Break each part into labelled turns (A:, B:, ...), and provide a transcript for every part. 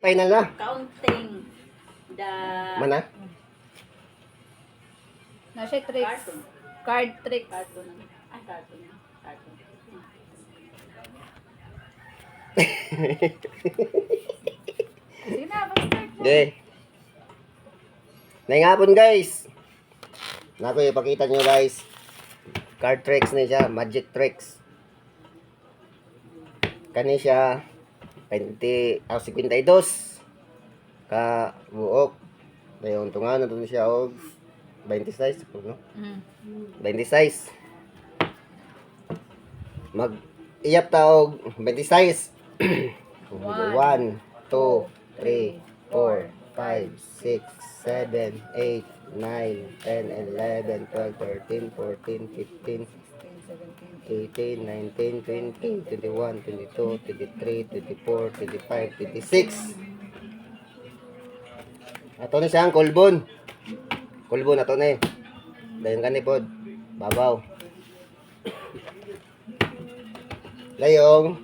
A: Final na.
B: Counting the
A: Mana?
C: Na siya tricks.
B: cartoon.
C: Card tricks.
B: Cartoon. Ah, cartoon. Cartoon.
C: Sige na, mag-start na.
A: Okay. Naingapon guys. Naku, ipakita nyo guys. Card tricks na siya. Magic tricks. Kani siya 52 ka buok. Dayon tunga na to siya og 26 no? 26. Mag iyap ta og 26. 1 2 3 4 5 6 7 8 9 10 11 12 13 14 15 18, 19, 20, 21, 22, 23, 24, 25, 26. Ato ni siyang kulbon. Kulbon ato ni. Dayon kani pod. Babaw. Layong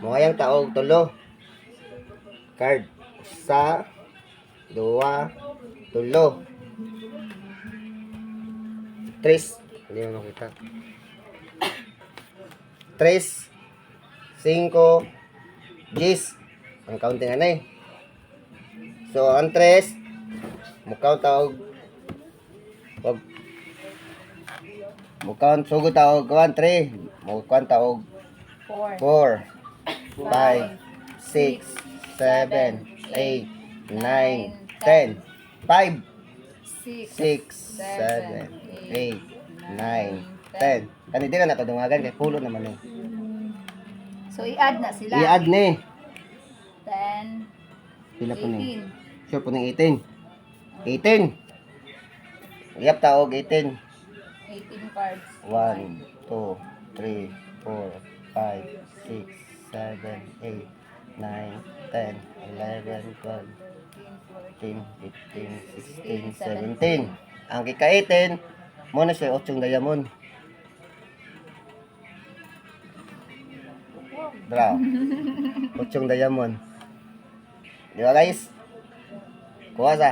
A: moayang taog tulo. Card sa 2, tulo. 3. Hindi mo makita. 3, 5, 10. Ang counting anay. So, ang 3, mukount taog. Mukount, sugod taog. 1, 3. Mukount taog. 4, 5, 6, 7, 8, 9, 10. 5, 6, 7, 8, 9, 10. Kani di na natadungagan kay pulo naman eh.
C: So, i-add na sila.
A: I-add ni.
C: 10,
A: Pila po ni?
C: 18.
A: Sure po ng 18. 18. Iyap taog 18.
C: 18 cards.
A: 1, 2, 3, 4, 5, 6, 7, 8, 9, 10, 11, 12, 13, 15, 16, 17. Ang kika-18, mo na siya 8 diamond. Draw. 8 diamond. Di ba guys? Kuha sa.